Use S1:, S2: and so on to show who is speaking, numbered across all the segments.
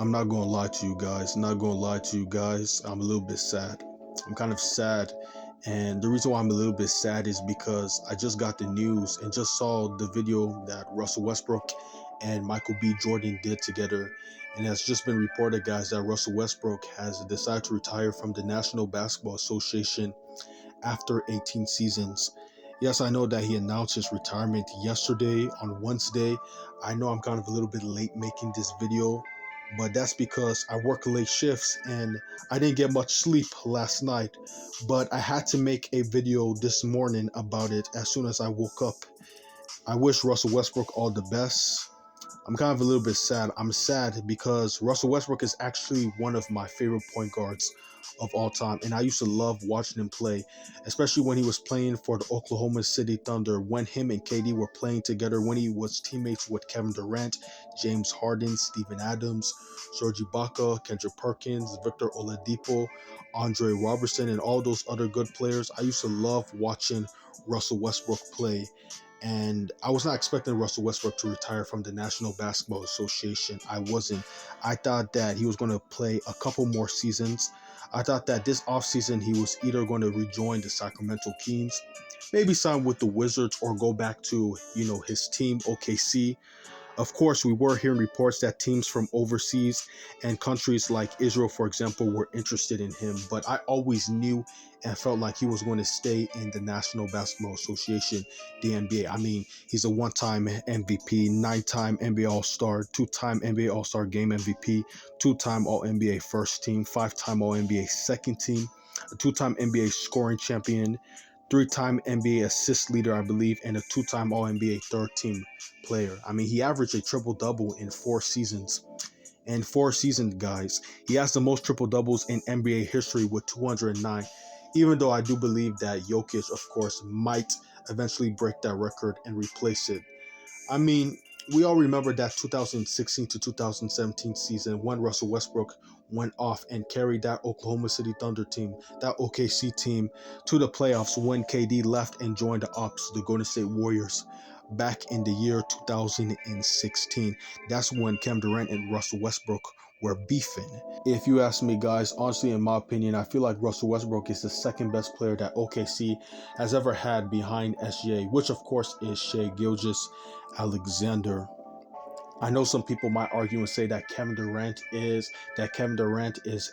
S1: I'm not gonna lie to you guys. Not gonna lie to you guys. I'm a little bit sad. I'm kind of sad. And the reason why I'm a little bit sad is because I just got the news and just saw the video that Russell Westbrook and Michael B. Jordan did together. And it's just been reported, guys, that Russell Westbrook has decided to retire from the National Basketball Association after 18 seasons. Yes, I know that he announced his retirement yesterday on Wednesday. I know I'm kind of a little bit late making this video, but that's because I work late shifts and I didn't get much sleep last night. But I had to make a video this morning about it as soon as I woke up. I wish Russell Westbrook all the best. I'm kind of a little bit sad. I'm sad because Russell Westbrook is actually one of my favorite point guards of all time. And I used to love watching him play, especially when he was playing for the Oklahoma City Thunder, when him and KD were playing together, when he was teammates with Kevin Durant, James Harden, Steven Adams, Serge Ibaka, Kendrick Perkins, Victor Oladipo, Andre Robertson, and all those other good players. I used to love watching Russell Westbrook play. And I was not expecting Russell Westbrook to retire from the National Basketball Association. I wasn't. I thought that he was going to play a couple more seasons. I thought that this offseason he was either going to rejoin the Sacramento Kings, maybe sign with the Wizards, or go back to, his team, OKC. Of course, we were hearing reports that teams from overseas and countries like Israel, for example, were interested in him. But I always knew and felt like he was going to stay in the National Basketball Association, the NBA. I mean, he's a one-time MVP, 9-time NBA All-Star, 2-time NBA All-Star Game MVP, 2-time All-NBA First Team, 5-time All-NBA Second Team, a 2-time NBA Scoring Champion, 3-time NBA assist leader, I believe, and a 2-time All-NBA third team player. I mean, he averaged a triple-double in 4 seasons. And 4 seasons, guys, he has the most triple-doubles in NBA history with 209, even though I do believe that Jokic, of course, might eventually break that record and replace it. I mean, we all remember that 2016 to 2017 season when Russell Westbrook went off and carried that Oklahoma City Thunder team, that OKC team, to the playoffs when KD left and joined the Ops, the Golden State Warriors, back in the year 2016. That's when Kevin Durant and Russell Westbrook were beefing. If you ask me, guys, honestly, in my opinion, I feel like Russell Westbrook is the second best player that OKC has ever had behind SGA, which of course is Shai Gilgeous-Alexander. I know some people might argue and say that Kevin Durant is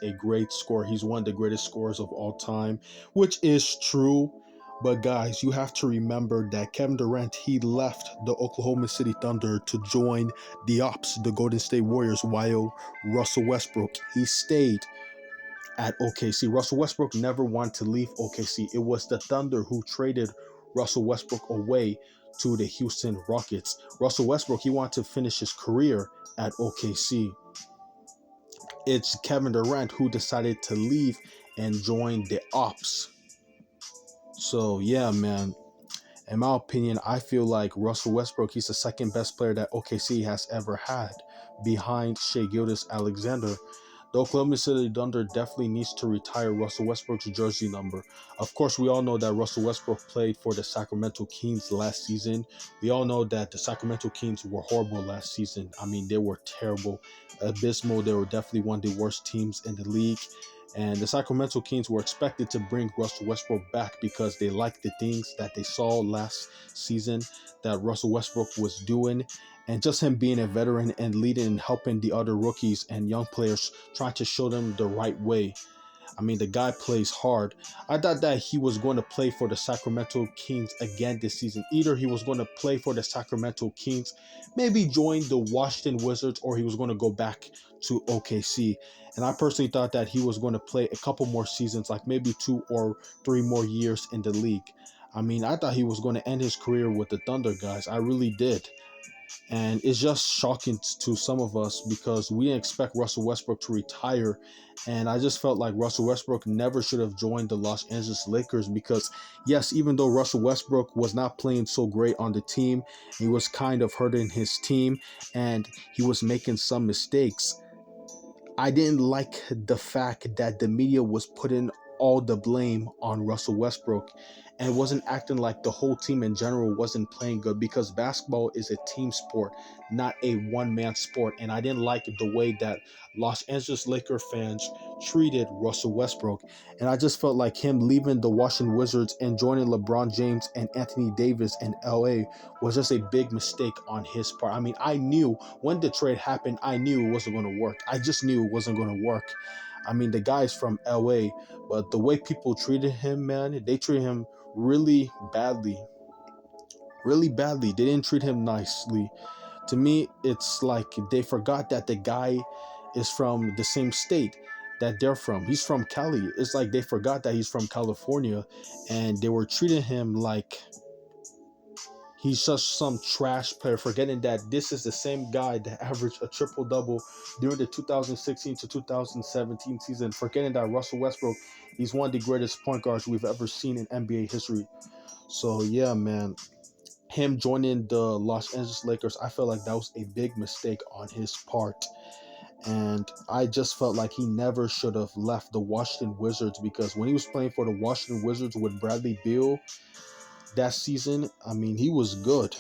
S1: a great scorer. He's one of the greatest scorers of all time, which is true. But guys, you have to remember that Kevin Durant, he left the Oklahoma City Thunder to join the Ops, the Golden State Warriors, while Russell Westbrook, he stayed at OKC. Russell Westbrook never wanted to leave OKC. It was the Thunder who traded Russell Westbrook away to the Houston Rockets. Russell Westbrook, he wanted to finish his career at OKC. It's Kevin Durant who decided to leave and join the Ops. So yeah, man. In my opinion, I feel like Russell Westbrook, he's the second best player that OKC has ever had, behind Shai Gilgeous-Alexander. The Oklahoma City Thunder definitely needs to retire Russell Westbrook's jersey number. Of course, we all know that Russell Westbrook played for the Sacramento Kings last season. We all know that the Sacramento Kings were horrible last season. I mean, they were terrible, abysmal. They were definitely one of the worst teams in the league. And the Sacramento Kings were expected to bring Russell Westbrook back because they liked the things that they saw last season that Russell Westbrook was doing. And just him being a veteran and leading and helping the other rookies and young players, trying to show them the right way. I mean, the guy plays hard. I thought that he was going to play for the Sacramento Kings again this season. Either he was going to play for the Sacramento Kings, maybe join the Washington Wizards, or he was going to go back to OKC. And I personally thought that he was going to play a couple more seasons, like maybe 2 or 3 more years in the league. I mean, I thought he was going to end his career with the Thunder, guys. I really did. And it's just shocking to some of us because we didn't expect Russell Westbrook to retire. And I just felt like Russell Westbrook never should have joined the Los Angeles Lakers because, yes, even though Russell Westbrook was not playing so great on the team, he was kind of hurting his team and he was making some mistakes. I didn't like the fact that the media was putting all the blame on Russell Westbrook and wasn't acting like the whole team in general wasn't playing good, because basketball is a team sport, not a one-man sport. And I didn't like the way that Los Angeles Lakers fans treated Russell Westbrook. And I just felt like him leaving the Washington Wizards and joining LeBron James and Anthony Davis in LA was just a big mistake on his part. I mean, I knew when the trade happened, I knew it wasn't going to work. I just knew it wasn't going to work. I mean, the guy's from LA, but the way people treated him, man, they treated him really badly. Really badly. They didn't treat him nicely. To me, it's like they forgot that the guy is from the same state that they're from. He's from Cali. It's like they forgot that he's from California, and they were treating him like he's just some trash player, forgetting that this is the same guy that averaged a triple double during the 2016 to 2017 season, forgetting that Russell Westbrook, he's one of the greatest point guards we've ever seen in NBA history. So yeah, man, him joining the Los Angeles Lakers, I felt like that was a big mistake on his part. And I just felt like he never should have left the Washington Wizards, because when he was playing for the Washington Wizards with Bradley Beal that season, I mean, he was good.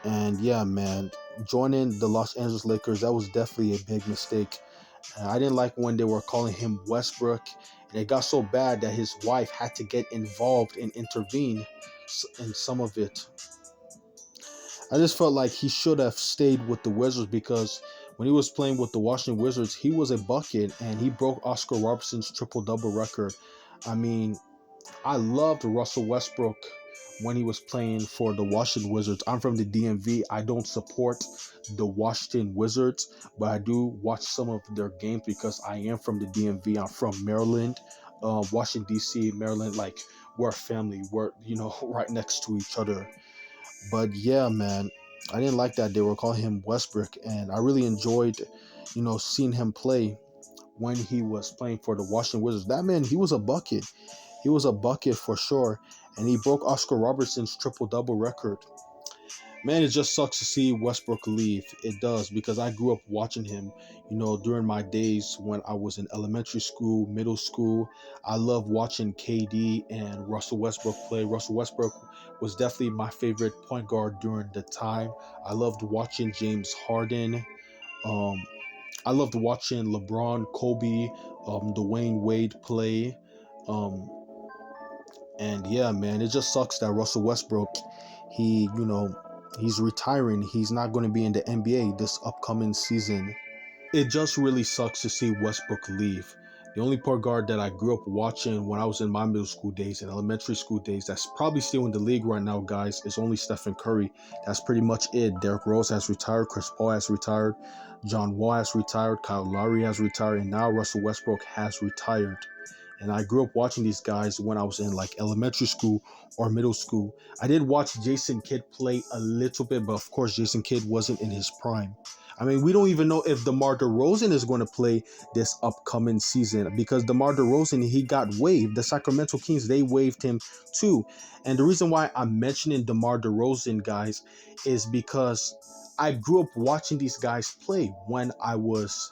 S1: And yeah, man, joining the Los Angeles Lakers, that was definitely a big mistake. And I didn't like when they were calling him Westbrook. And it got so bad that his wife had to get involved and intervene in some of it. I just felt like he should have stayed with the Wizards, because when he was playing with the Washington Wizards, he was a bucket and he broke Oscar Robertson's triple-double record. I mean, I loved Russell Westbrook when he was playing for the Washington Wizards. I'm from the DMV. I don't support the Washington Wizards, but I do watch some of their games because I am from the DMV. I'm from Maryland, Washington, D.C., Maryland. Like, we're a family. We're, right next to each other. But yeah, man, I didn't like that they were calling him Westbrook, and I really enjoyed, seeing him play when he was playing for the Washington Wizards. That man, he was a bucket. He was a bucket for sure, and he broke Oscar Robertson's triple-double record. Man, it just sucks to see Westbrook leave. It does, because I grew up watching him, during my days when I was in elementary school, middle school. I love watching KD and Russell Westbrook play. Russell Westbrook was definitely my favorite point guard during the time. I loved watching James Harden. I loved watching LeBron, Kobe, Dwayne Wade play. And yeah, man, it just sucks that Russell Westbrook, he's retiring. He's not going to be in the NBA this upcoming season. It just really sucks to see Westbrook leave. The only point guard that I grew up watching when I was in my middle school days and elementary school days that's probably still in the league right now, guys, is only Stephen Curry. That's pretty much it. Derrick Rose has retired. Chris Paul has retired. John Wall has retired. Kyle Lowry has retired. And now Russell Westbrook has retired. And I grew up watching these guys when I was in like elementary school or middle school. I did watch Jason Kidd play a little bit, but of course Jason Kidd wasn't in his prime. I mean, we don't even know if DeMar DeRozan is going to play this upcoming season, because DeMar DeRozan, he got waived. The Sacramento Kings, they waived him too. And the reason why I'm mentioning DeMar DeRozan, guys, is because I grew up watching these guys play when I was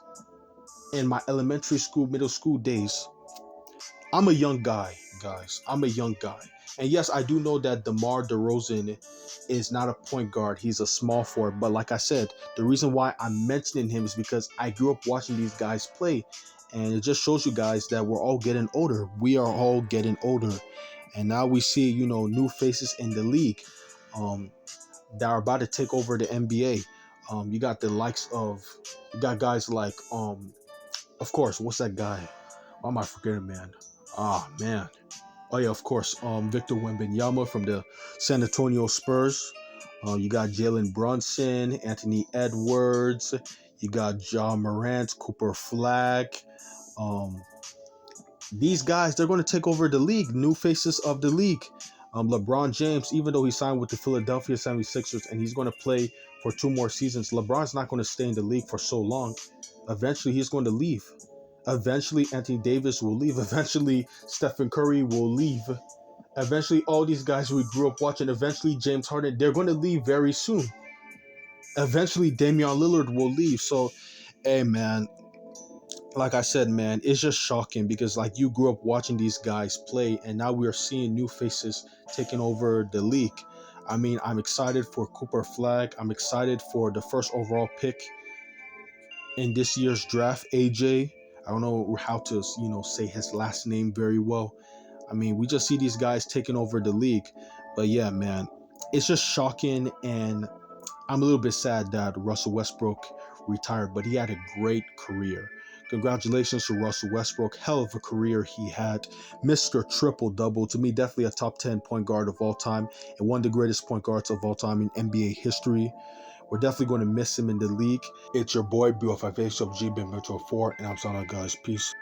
S1: in my elementary school, middle school days. I'm a young guy, guys. I'm a young guy. And yes, I do know that DeMar DeRozan is not a point guard. He's a small forward. But like I said, the reason why I'm mentioning him is because I grew up watching these guys play. And it just shows you guys that we're all getting older. We are all getting older. And now we see, new faces in the league that are about to take over the NBA. You got the likes of, you got guys like, of course, what's that guy? Why am I forgetting, man? Ah, man. Oh, yeah, of course. Victor Wembanyama from the San Antonio Spurs. You got Jalen Brunson, Anthony Edwards. You got Ja Morant, Cooper Flag. These guys, they're going to take over the league. New faces of the league. LeBron James, even though he signed with the Philadelphia 76ers and he's going to play for 2 more seasons, LeBron's not going to stay in the league for so long. Eventually, he's going to leave. Eventually, Anthony Davis will leave. Eventually, Stephen Curry will leave. Eventually, all these guys we grew up watching, eventually James Harden, they're going to leave very soon. Eventually, Damian Lillard will leave. So, hey, man, like I said, man, it's just shocking because like you grew up watching these guys play, and now we are seeing new faces taking over the league. I mean, I'm excited for Cooper Flag. I'm excited for the first overall pick in this year's draft, AJ. I don't know how to, say his last name very well. I mean, we just see these guys taking over the league. But yeah, man, it's just shocking, and I'm a little bit sad that Russell Westbrook retired, but he had a great career. Congratulations to Russell Westbrook. Hell of a career he had. Mr. Triple Double. To me, definitely a top 10 point guard of all time and one of the greatest point guards of all time in NBA history. We're definitely going to miss him in the league. It's your boy, BO5H of G Ben Metro 4, and I'm signing out, guys. Peace.